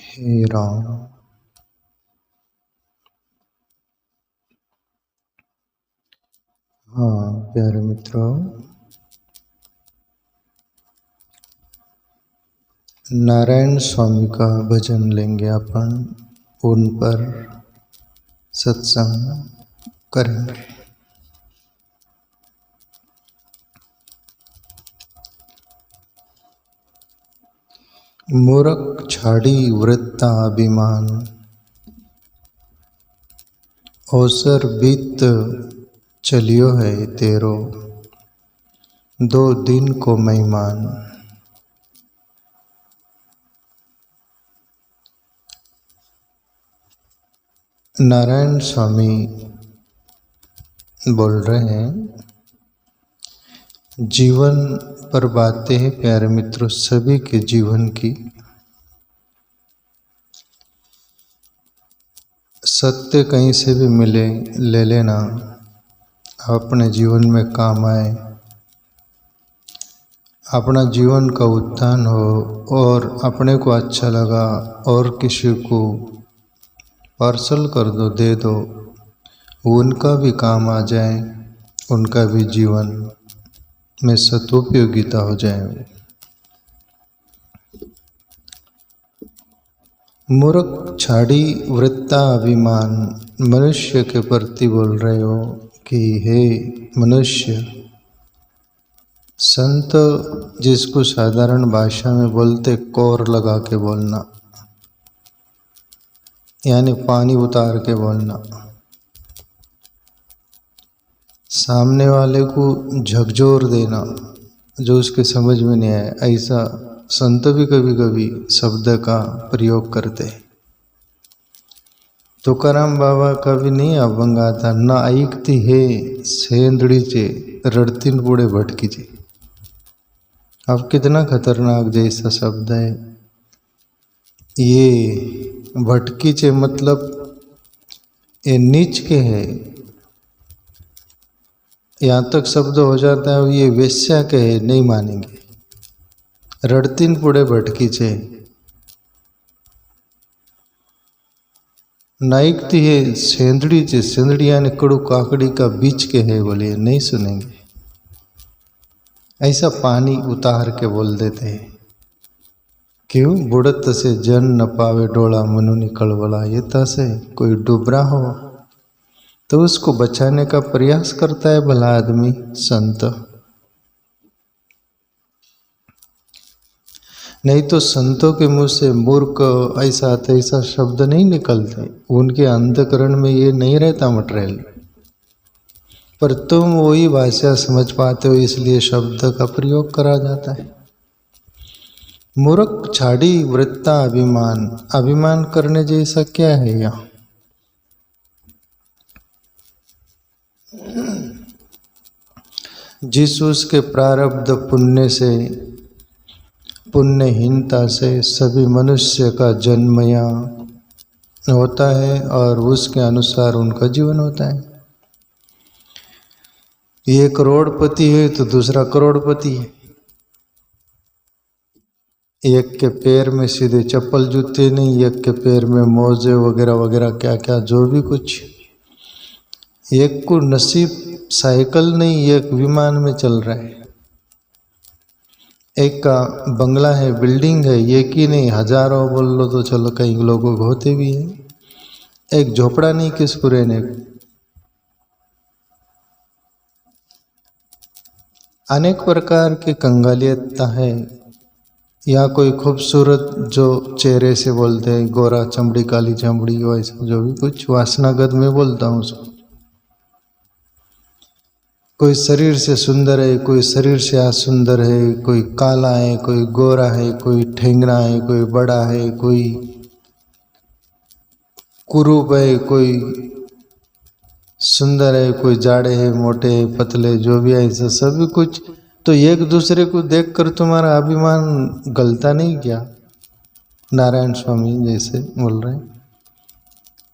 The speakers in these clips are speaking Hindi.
हे राम। हाँ प्यारे मित्रों, नारायण स्वामी का भजन लेंगे अपन, उन पर सत्संग करेंगे। मूरख छाड़ी वृत्ता अभिमान, अवसर बीत चलियो है तेरो, दो दिन को मेहमान। नारायण स्वामी बोल रहे हैं, जीवन पर बातें हैं प्यारे मित्रों, सभी के जीवन की। सत्य कहीं से भी मिले, ले लेना, अपने जीवन में काम आए, अपना जीवन का उत्थान हो और अपने को अच्छा लगा और किसी को पार्सल कर दो, दे दो, उनका भी काम आ जाए, उनका भी जीवन में सदुपयोगिता हो जाए। मूर्ख छाड़ी वृत्ता अभिमान, मनुष्य के प्रति बोल रहे हो कि हे मनुष्य। संत जिसको साधारण भाषा में बोलते कोर लगा के बोलना, यानी पानी उतार के बोलना, सामने वाले को झकझोर देना जो उसके समझ में नहीं आए, ऐसा संत भी कभी कभी शब्द का प्रयोग करते हैं। तुकाराम बाबा का भी नहीं अभंग आता, न ऐकती हे सेंदड़ीचे रडतीन पुढे भटकीचे। अब कितना खतरनाक जैसा शब्द है ये। भटकीचे मतलब ये नीच के है, यहाँ तक शब्द हो जाता है ये वेश्या के है, नहीं मानेंगे। रडतीन पुढे भटकीचे, नाइकती है सेंदड़ी चे, सेंदड़ी यानी कड़ू काकड़ी का बीच के है, बोले नहीं सुनेंगे। ऐसा पानी उतार के बोल देते हैं। क्यों? बुढ़त से जन न पावे डोला मनु निकलवला। ये तसे कोई डूबरा हो तो उसको बचाने का प्रयास करता है भला आदमी संत। नहीं तो संतों के मुंह से मूर्ख ऐसा तैसा शब्द नहीं निकलते, उनके अंतकरण में ये नहीं रहता मटेरियल, पर तुम वही भाषा समझ पाते हो इसलिए शब्द का प्रयोग करा जाता है। मूर्ख छाड़ी वृत्ता अभिमान, अभिमान करने जैसा क्या है यहाँ? जिस उसके प्रारब्ध पुण्य से, पुण्यहीनता से सभी मनुष्य का जन्म यहाँ होता है और उसके अनुसार उनका जीवन होता है। ये करोड़पति है तो दूसरा करोड़पति है। एक के पैर में सीधे चप्पल जूते नहीं, एक के पैर में मोजे वगैरह वगैरह क्या क्या जो भी कुछ। एक को नसीब साइकिल नहीं, एक विमान में चल रहा है। एक का बंगला है, बिल्डिंग है, एक ही नहीं हजारों बोल लो तो चलो, कई लोगों को होते भी हैं। एक झोपड़ा नहीं किसको रहने। अनेक प्रकार की कंगालियता है। या कोई खूबसूरत जो चेहरे से बोलते हैं, गोरा चमड़ी काली चमड़ी, वैसा जो भी कुछ वासनागत में बोलता हूँ उसको। कोई शरीर से सुंदर है, कोई शरीर से असुंदर है, कोई काला है, कोई गोरा है, कोई ठेंगना है, कोई बड़ा है, कोई कुरूप है, कोई सुंदर है, कोई जाड़े है, मोटे है, पतले, जो भी है ऐसा सभी कुछ। तो एक दूसरे को देखकर तुम्हारा अभिमान गलता नहीं क्या? नारायण स्वामी जैसे बोल रहे हैं।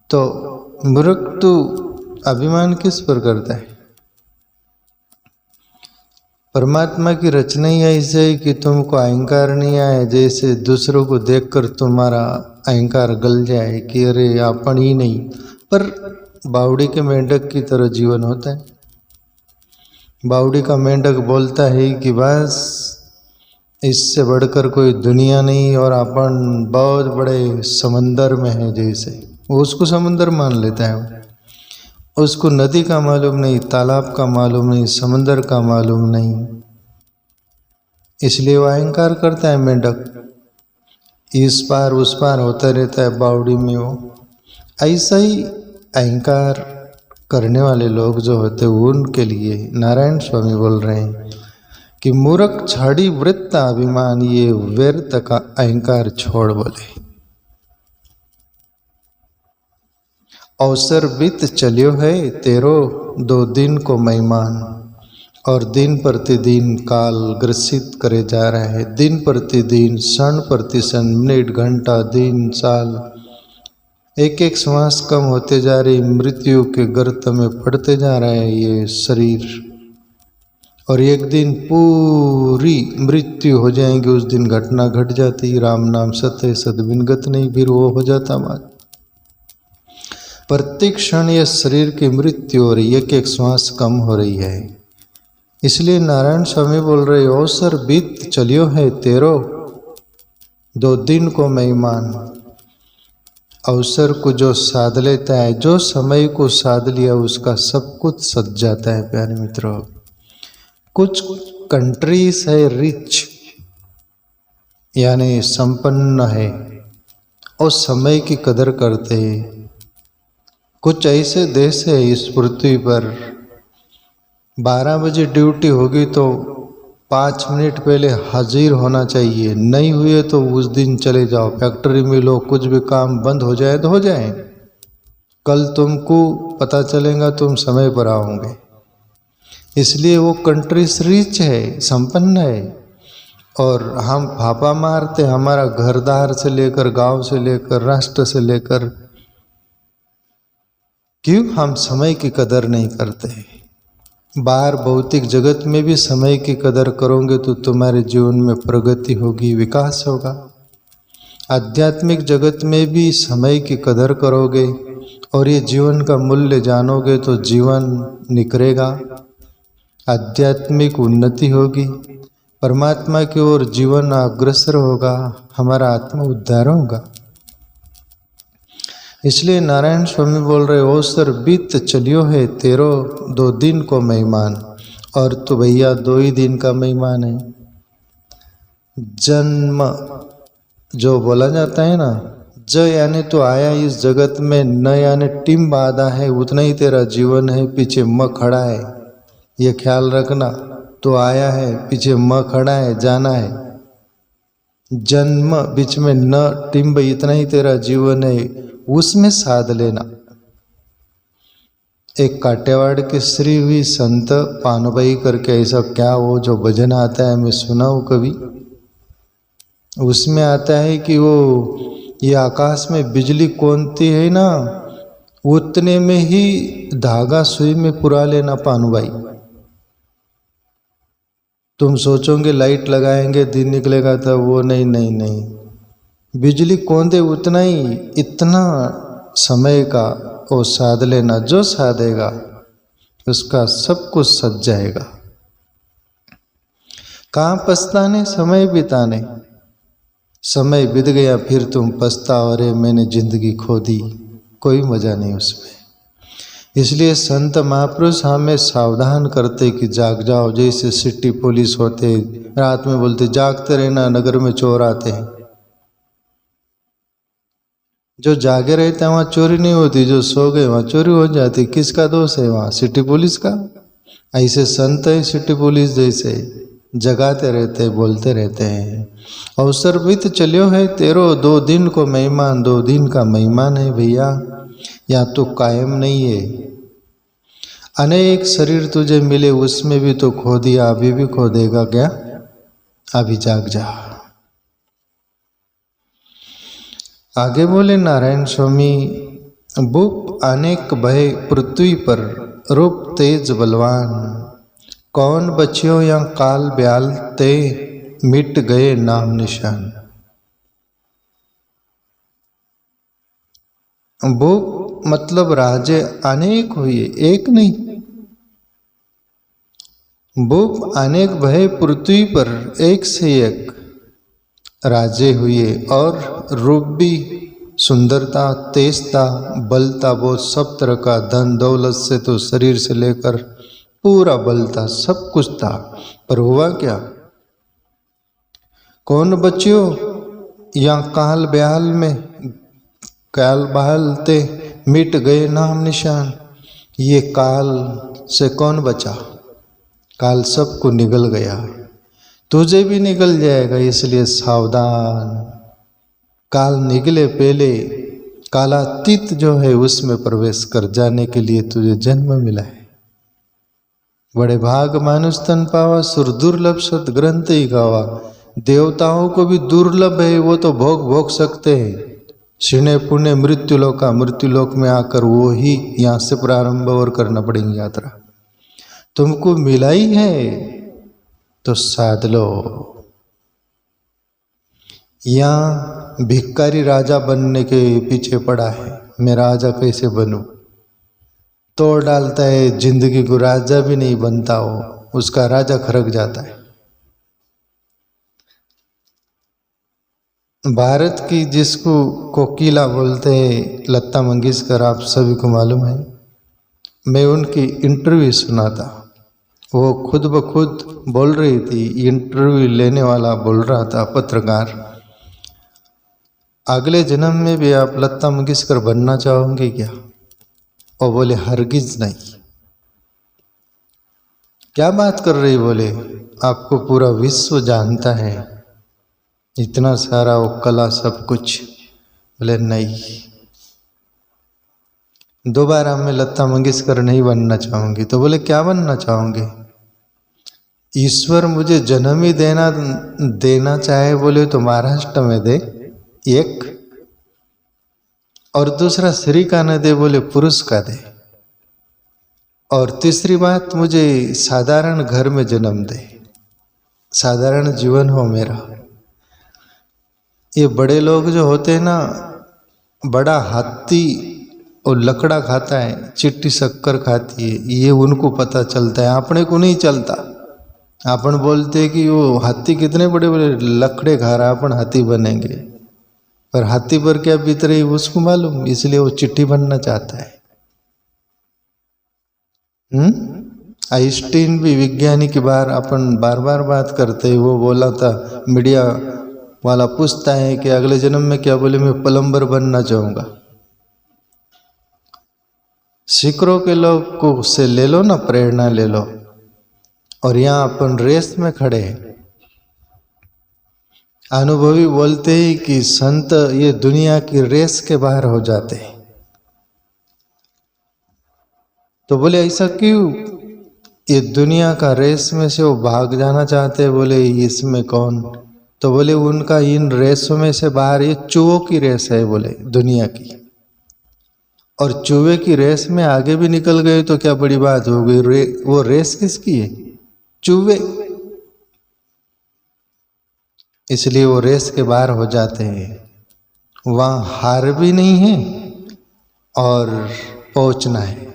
तो मूर्ख तू अभिमान किस पर करता है? परमात्मा की रचना ही ऐसे है कि तुमको अहंकार नहीं आए, जैसे दूसरों को देखकर तुम्हारा अहंकार गल जाए कि अरे अपन ही नहीं, पर बावड़ी के मेंढक की तरह जीवन होता है। बावड़ी का मेंढक बोलता है कि बस इससे बढ़कर कोई दुनिया नहीं और अपन बहुत बड़े समंदर में है, जैसे वो उसको समंदर मान लेता है। उसको नदी का मालूम नहीं, तालाब का मालूम नहीं, समंदर का मालूम नहीं, इसलिए वो अहंकार करता है। मेंढक इस पार उस पार होता रहता है बावड़ी में। वो ऐसा ही अहंकार करने वाले लोग जो होते हैं, उनके लिए नारायण स्वामी बोल रहे हैं कि मूर्ख छाड़ी वृत्त अभिमान, ये व्यर्थ का अहंकार छोड़ बोले। अवसर बीत चलियो है तेरो, 2 दिन को मेहमान। और दिन प्रतिदिन काल ग्रसित करे जा रहा है। दिन प्रतिदिन, क्षण प्रति क्षण, मिनट, घंटा, दिन, साल, एक एक श्वास कम होते जा रही, मृत्यु के गर्त में पड़ते जा रहा है ये शरीर। और एक दिन पूरी मृत्यु हो जाएंगी। उस दिन घटना घट जाती, राम नाम सत्य सदबिनगत नहीं, फिर वो हो जाता बात। प्रत्येक क्षण यह शरीर की मृत्यु हो रही है, एक एक श्वास कम हो रही है। इसलिए नारायण स्वामी बोल रहे, अवसर बीत चलियो है तेरो, 2 दिन को मेहमान। अवसर को जो साध लेता है, जो समय को साध लिया, उसका सब कुछ सज जाता है। प्यारे मित्रों, कुछ कंट्रीज है रिच, यानी संपन्न है और समय की कदर करते हैं। कुछ ऐसे देश है इस पृथ्वी पर, 12 बजे ड्यूटी होगी तो 5 मिनट पहले हाजिर होना चाहिए, नहीं हुए तो उस दिन चले जाओ। फैक्ट्री में लो, कुछ भी काम बंद हो जाए तो हो जाए, कल तुमको पता चलेगा तुम समय पर आओगे। इसलिए वो कंट्रीज रिच है, संपन्न है। और हम फापा मारते, हमारा घरदार से लेकर, गांव से लेकर, राष्ट्र से लेकर, क्यों हम समय की कदर नहीं करते। बाहर भौतिक जगत में भी समय की कदर करोगे तो तुम्हारे जीवन में प्रगति होगी, विकास होगा। आध्यात्मिक जगत में भी समय की कदर करोगे और ये जीवन का मूल्य जानोगे तो जीवन निखरेगा, आध्यात्मिक उन्नति होगी, परमात्मा की ओर जीवन अग्रसर होगा, हमारा आत्मा उद्धार होगा। इसलिए नारायण स्वामी बोल रहे, अवसर बीत चलियो है तेरो, 2 दिन को मेहमान। और तो भैया 2 ही दिन का मेहमान है। जन्म जो बोला जाता है ना, ज यानी तो आया इस जगत में, न यानी टिम बाधा है, उतना ही तेरा जीवन है। पीछे म खड़ा है, ये ख्याल रखना। तो आया है, पीछे म खड़ा है, जाना है। जन्म बीच में न टिम्ब, इतना ही तेरा जीवन है, उसमें साध लेना। एक काटेवाड़ के श्री हुई संत पानबाई करके, ऐसा क्या वो जो भजन आता है, मैं सुना हूँ कभी, उसमें आता है कि वो ये आकाश में बिजली कौनती है ना, उतने में ही धागा सुई में पुरा लेना पानुबाई। तुम सोचोगे लाइट लगाएंगे दिन निकलेगा, था वो नहीं नहीं नहीं, बिजली कौन दे उतना ही, इतना समय का वो साध लेना। जो साधेगा उसका सब कुछ सज जाएगा। कहाँ पछताने, समय बिताने। समय बीत गया फिर तुम पछताओ, अरे मैंने जिंदगी खो दी, कोई मजा नहीं उसमें। इसलिए संत महापुरुष हमें सावधान करते कि जाग जाओ। जैसे सिटी पुलिस होते, रात में बोलते जागते रहना, नगर में चोर आते हैं। जो जागे रहते हैं वहाँ चोरी नहीं होती, जो सो गए वहाँ चोरी हो जाती। किसका दोष है वहाँ? सिटी पुलिस का। ऐसे संत है सिटी पुलिस जैसे, जगाते रहते, बोलते रहते हैं। अवसर बीत चलियो है तेरो, 2 दिन को मेहमान। 2 दिन का मेहमान है भैया, या तो कायम नहीं है। अनेक शरीर तुझे मिले, उसमें भी तो खो दिया, अभी भी खो देगा क्या? अभी जाग जा। आगे बोले नारायण स्वामी, भूप अनेक भय पृथ्वी पर, रूप तेज बलवान, कौन बचियो या काल ब्याल ते मिट गए नाम निशान। भूप मतलब राजे अनेक हुए, एक नहीं। भूप अनेक भय, पृथ्वी पर एक से एक राजे हुए और रूप भी सुंदरता, तेजता, बलता, वो सब तरह का धन दौलत से तो शरीर से लेकर पूरा बल था, सब कुछ था। पर हुआ क्या? कौन बच्चियो या काल ब्याल में काल बहालते मिट गए नाम निशान। ये काल से कौन बचा? काल सबको निगल गया, तुझे भी निगल जाएगा, इसलिए सावधान। काल निगले पहले कालातीत जो है उसमें प्रवेश कर जाने के लिए तुझे जन्म मिला है। बड़े भाग मानुष तन पावा, सुर दुर्लभ सत ग्रंथ ही गावा। देवताओं को भी दुर्लभ है, वो तो भोग भोग सकते हैं। क्षीणे पुण्य मृत्युलोक का, मृत्युलोक में आकर वो ही यहाँ से प्रारंभ और करना पड़ेगी यात्रा। तुमको मिला ही है तो साध लो। यहाँ भिखारी राजा बनने के पीछे पड़ा है, मैं राजा कैसे बनूं? तोड़ डालता है जिंदगी को, राजा भी नहीं बनता हो, उसका राजा खरक जाता है। भारत की जिसको कोकिला बोलते हैं, लता मंगेशकर, आप सभी को मालूम है। मैं उनकी इंटरव्यू सुना था, वो खुद ब खुद बोल रही थी, इंटरव्यू लेने वाला बोल रहा था, पत्रकार, अगले जन्म में भी आप लता मंगेशकर बनना चाहोगे क्या? और बोले हरगिज नहीं। क्या बात कर रही? बोले आपको पूरा विश्व जानता है, इतना सारा वो कला सब कुछ। बोले नहीं, दोबारा मैं लता मंगेशकर नहीं बनना चाहूंगी। तो बोले क्या बनना चाहोगे? ईश्वर मुझे जन्म ही देना चाहे बोले तो महाराष्ट्र में दे एक, और दूसरा स्त्री का न दे बोले पुरुष का दे, और तीसरी बात मुझे साधारण घर में जन्म दे, साधारण जीवन हो मेरा। ये बड़े लोग जो होते हैं ना, बड़ा हाथी और लकड़ा खाता है, चिट्टी शक्कर खाती है, ये उनको पता चलता है, अपने को नहीं चलता। अपन बोलते हैं कि वो हाथी कितने बड़े बड़े लकड़े खा रहा, अपन हाथी बनेंगे, पर हाथी पर क्या बीत रही उसको मालूम, इसलिए वो चिट्ठी बनना चाहता है। आइंस्टीन भी विज्ञानी की बार अपन बार बार बात करते हैं, वो बोला था, मीडिया वाला पूछता है कि अगले जन्म में क्या? बोले मैं प्लम्बर बनना चाहूंगा। सिकरों के लोग को से ले लो ना, प्रेरणा ले लो। और यहाँ अपन रेस में खड़े हैं। अनुभवी बोलते हैं कि संत ये दुनिया की रेस के बाहर हो जाते हैं। तो बोले ऐसा क्यों? ये दुनिया का रेस में से वो भाग जाना चाहते हैं। बोले इसमें कौन? तो बोले उनका इन रेसों में से बाहर ये चूहों की रेस है, बोले दुनिया की। और चूहे की रेस में आगे भी निकल गए तो क्या बड़ी बात हो गई? वो रेस किसकी है? चूहे। इसलिए वो रेस के बाहर हो जाते हैं, वहाँ हार भी नहीं है और पहुँचना है।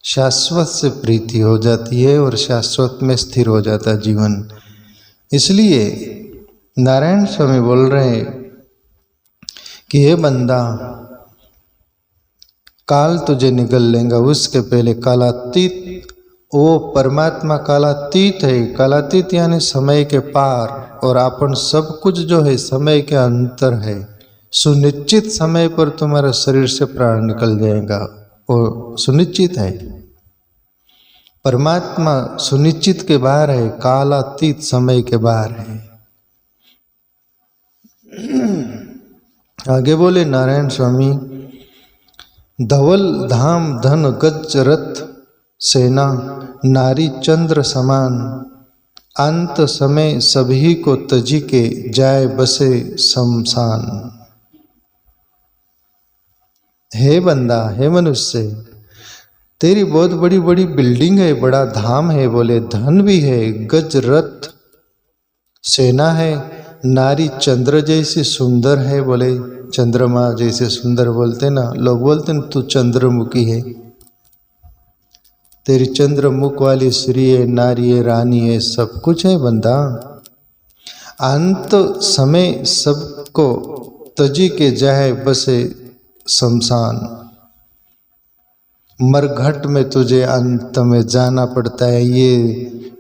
शाश्वत से प्रीति हो जाती है और शाश्वत में स्थिर हो जाता है जीवन। इसलिए नारायण स्वामी बोल रहे हैं कि हे बंदा, काल तुझे निगल लेगा, उसके पहले कालातीत, वो परमात्मा कालातीत है। कालातीत यानी समय के पार, और अपन सब कुछ जो है समय के अंतर है। सुनिश्चित समय पर तुम्हारा शरीर से प्राण निकल जाएगा, वो सुनिश्चित है। परमात्मा सुनिश्चित के बाहर है, कालातीत समय के बाहर है। आगे बोले नारायण स्वामी, धवल धाम धन गज रथ सेना, नारी चंद्र समान, अंत समय सभी को तजी के जाए बसे शमशान। हे बंदा, हे मनुष्य, तेरी बहुत बड़ी बड़ी बिल्डिंग है, बड़ा धाम है, बोले धन भी है, गज रथ सेना है, नारी चंद्र जैसी सुंदर है, बोले चंद्रमा जैसे सुंदर बोलते ना लोग, बोलते ना तू चंद्रमुखी है, तेरी चंद्रमुख वाली श्री है, नारी है, रानी है, सब कुछ है बंदा। अंत समय सबको तजी के जाए बसे शमशान, मरघट में तुझे अंत में जाना पड़ता है, ये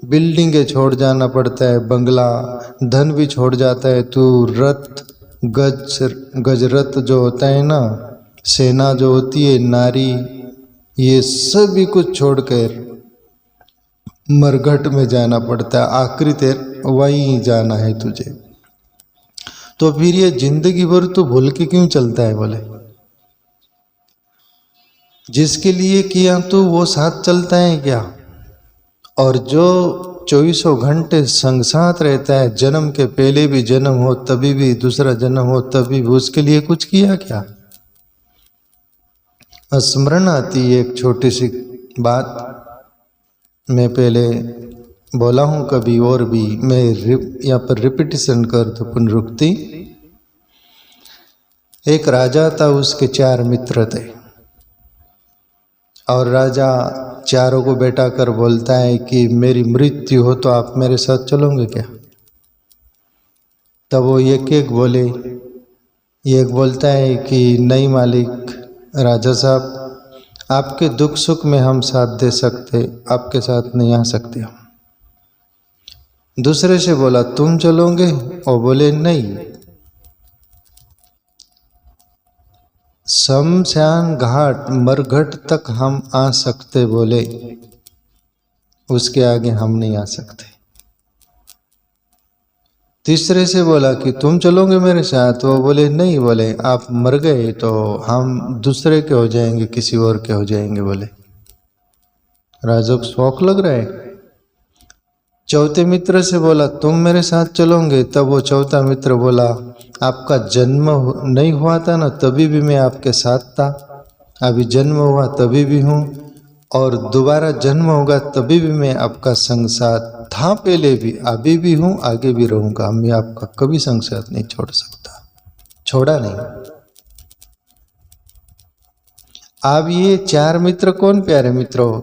बिल्डिंगें छोड़ जाना पड़ता है, बंगला धन भी छोड़ जाता है, तू रथ गजरथ जो होता है ना, सेना जो होती है, नारी, ये सभी कुछ छोड़कर मरघट में जाना पड़ता है, आखिरी तेर वहीं जाना है तुझे। तो फिर ये जिंदगी भर तू भूल के क्यों चलता है, बोले जिसके लिए किया तू वो साथ चलता है क्या? और जो 24 घंटे संग साथ रहता है, जन्म के पहले भी जन्म हो तभी भी, दूसरा जन्म हो तभी भी, उसके लिए कुछ किया क्या? स्मरण आती है एक छोटी सी बात, मैं पहले बोला हूँ कभी और भी, मैं यहाँ पर रिपीटिशन कर तो पुनरुक्ति। एक राजा था, उसके 4 मित्र थे, और राजा चारों को बैठा कर बोलता है कि मेरी मृत्यु हो तो आप मेरे साथ चलोगे क्या? तब वो एक एक बोले, एक बोलता है कि नहीं मालिक, राजा साहब आपके दुख सुख में हम साथ दे सकते, आपके साथ नहीं आ सकते हम। दूसरे से बोला तुम चलोगे? और बोले नहीं, शमशान घाट मरघट तक हम आ सकते, बोले उसके आगे हम नहीं आ सकते। तीसरे से बोला कि तुम चलोगे मेरे साथ? वो बोले नहीं, बोले आप मर गए तो हम दूसरे के हो जाएंगे, किसी और के हो जाएंगे, बोले। राजा को शौक लग रहा है। चौथे मित्र से बोला तुम मेरे साथ चलोगे? तब वो चौथा मित्र बोला आपका जन्म नहीं हुआ था ना तभी भी मैं आपके साथ था, अभी जन्म हुआ तभी भी हूँ, और दोबारा जन्म होगा तभी भी मैं आपका संग साथ था, पहले भी अभी भी हूँ, आगे भी रहूँगा, मैं आपका कभी संग साथ नहीं छोड़ सकता, छोड़ा नहीं। अब ये 4 मित्र कौन प्यारे मित्रों?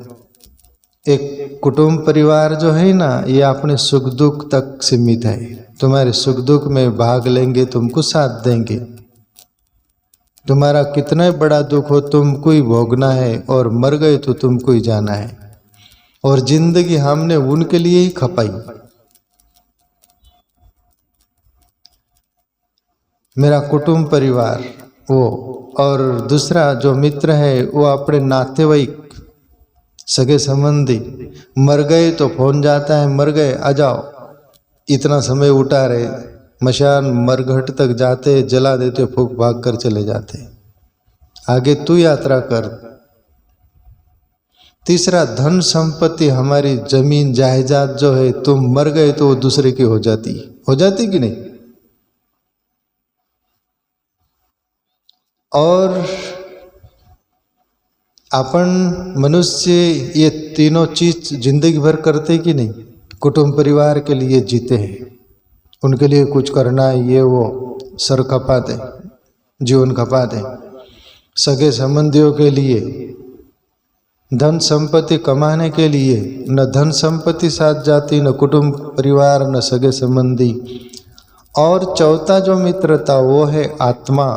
एक कुटुंब परिवार जो है ना, ये अपने सुख दुख तक सीमित है, तुम्हारे सुख दुख में भाग लेंगे, तुमको साथ देंगे, तुम्हारा कितना बड़ा दुख हो तुमको ही भोगना है, और मर गए तो तुमको ही जाना है, और जिंदगी हमने उनके लिए ही खपाई। मेरा कुटुंब परिवार वो, और दूसरा जो मित्र है वो अपने नातेवाईक सगे संबंधी, मर गए तो फोन जाता है मर गए आ जाओ, इतना समय उठा रहे, मशान मरघट तक जाते, जला देते, फूक भाग कर चले जाते, आगे तू यात्रा कर। तीसरा धन संपत्ति, हमारी जमीन जायदाद जो है, तुम मर गए तो वो दूसरे की हो जाती कि नहीं? और अपन मनुष्य ये तीनों चीज जिंदगी भर करते कि नहीं? कुटुंब परिवार के लिए जीते हैं, उनके लिए कुछ करना है, ये वो सर खपाते, जीवन खपाते, सगे संबंधियों के लिए, धन संपत्ति कमाने के लिए, न धन संपत्ति साथ जाती, न कुटुंब परिवार, न सगे संबंधी। और चौथा जो मित्र था वो है आत्मा।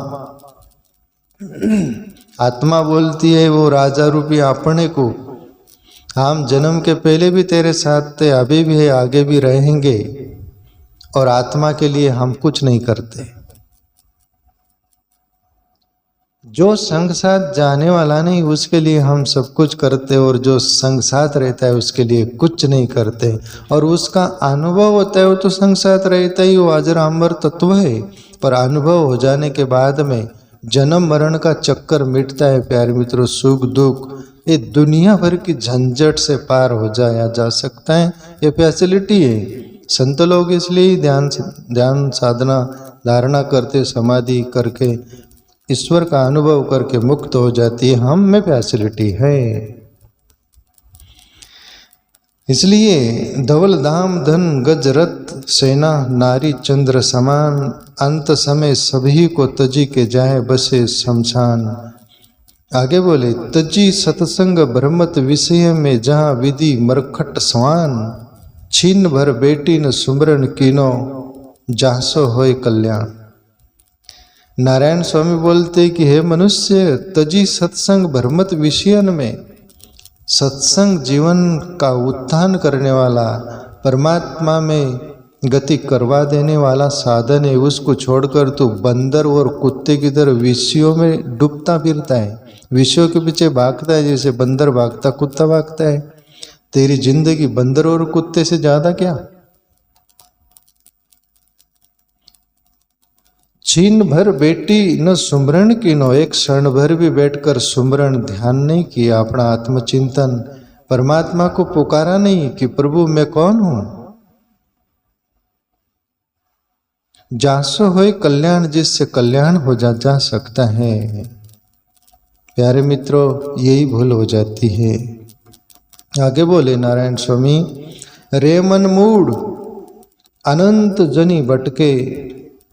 आत्मा बोलती है वो राजा रूपी अपने को, हम जन्म के पहले भी तेरे साथ थे, अभी भी है, आगे भी रहेंगे, और आत्मा के लिए हम कुछ नहीं करते। जो संग साथ जाने वाला नहीं उसके लिए हम सब कुछ करते, और जो संग साथ रहता है उसके लिए कुछ नहीं करते, और उसका अनुभव होता है वो तो संग साथ रहता ही, वो अजर अमर तत्व है, पर अनुभव हो जाने के बाद में जन्म मरण का चक्कर मिटता है प्यारे मित्रों, सुख दुख ये दुनिया भर की झंझट से पार हो जाया जा सकता है, ये फैसिलिटी है। संत लोग इसलिए ध्यान साधना धारणा करते, समाधि करके ईश्वर का अनुभव करके मुक्त हो जाती है, हम में फैसिलिटी है। इसलिए धवल धाम धन गज रथ सेना नारी चंद्र समान, अंत समय सभी को तजी के जाए बसे शमशान। आगे बोले, तजी सत्संग ब्रह्मत विषय में जहाँ विधि मरखट स्वान, छीन भर बेटी न सुमरन कीनो जासो होय कल्याण। नारायण स्वामी बोलते कि हे मनुष्य, तजी सत्संग ब्रह्मत विषयन में, सत्संग जीवन का उत्थान करने वाला, परमात्मा में गति करवा देने वाला साधन है, उसको छोड़कर तू बंदर और कुत्ते की तरह विषयों में डूबता फिरता है, विषयों के पीछे भागता है, जैसे बंदर भागता कुत्ता भागता है। तेरी जिंदगी बंदर और कुत्ते से ज्यादा क्या? छीन भर बेटी न सुमरण कीनो, एक क्षण भर भी बैठकर सुमरण ध्यान नहीं किया, अपना आत्मचिंतन, परमात्मा को पुकारा नहीं कि प्रभु मैं कौन हूं। जासो होय कल्याण, जिससे कल्याण हो जा सकता है। प्यारे मित्रों, यही भूल हो जाती है। आगे बोले नारायण स्वामी, रे मन मूड अनंत जनी बटके,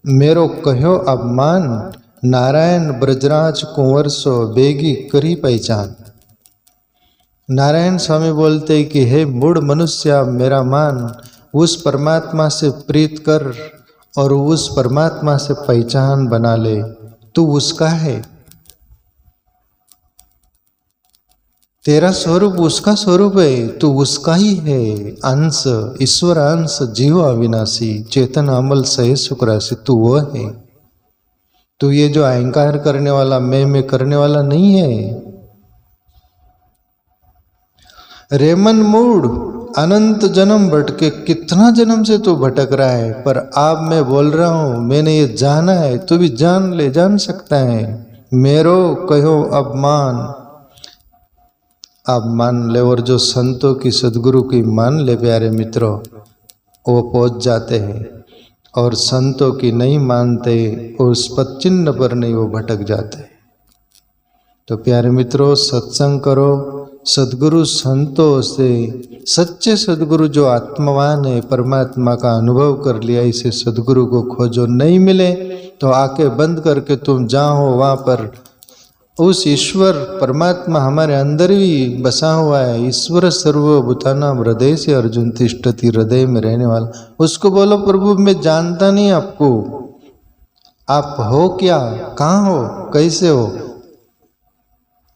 मेरो कहो अपमान, नारायण ब्रजराज कुंवर सो बेगी करी पहचान। नारायण स्वामी बोलते कि हे मूढ़ मनुष्य, मेरा मान उस परमात्मा से प्रीत कर और उस परमात्मा से पहचान बना ले, तू उसका है, तेरा स्वरूप उसका स्वरूप है, तू उसका ही है, अंश ईश्वर अंश जीव अविनाशी चेतन अमल सहे सुख राशि, तू वो है। तू ये जो अहंकार करने वाला, मैं करने वाला नहीं है। रेमन मूड अनंत जन्म भटके, कितना जन्म से तू भटक रहा है, पर अब मैं बोल रहा हूं, मैंने ये जाना है, तू भी जान ले, जान सकता है। मेरो कहो अपमान, आप मान ले, और जो संतों की सदगुरु की मान ले प्यारे मित्रों, वो पहुंच जाते हैं, और संतों की नहीं मानते, उस पद चिन्ह पर नहीं, वो भटक जाते हैं। तो प्यारे मित्रों, सत्संग करो, सदगुरु संतों से, सच्चे सदगुरु जो आत्मवान है, परमात्मा का अनुभव कर लिया, इसे सदगुरु को खोजो। नहीं मिले तो आंखें बंद करके तुम जहाँ हो वहाँ पर उस ईश्वर परमात्मा हमारे अंदर ही बसा हुआ है। ईश्वर सर्वभूतानां हृदय से अर्जुन तिष्ठति, हृदय में रहने वाला, उसको बोलो प्रभु मैं जानता नहीं आपको, आप हो क्या, कहाँ हो, कैसे हो।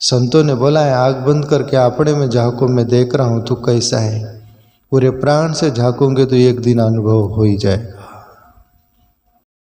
संतों ने बोला है, आग बंद करके अपने में झांको, मैं देख रहा हूं तू कैसा है। पूरे प्राण से झांकोगे तो एक दिन अनुभव हो ही जाएगा।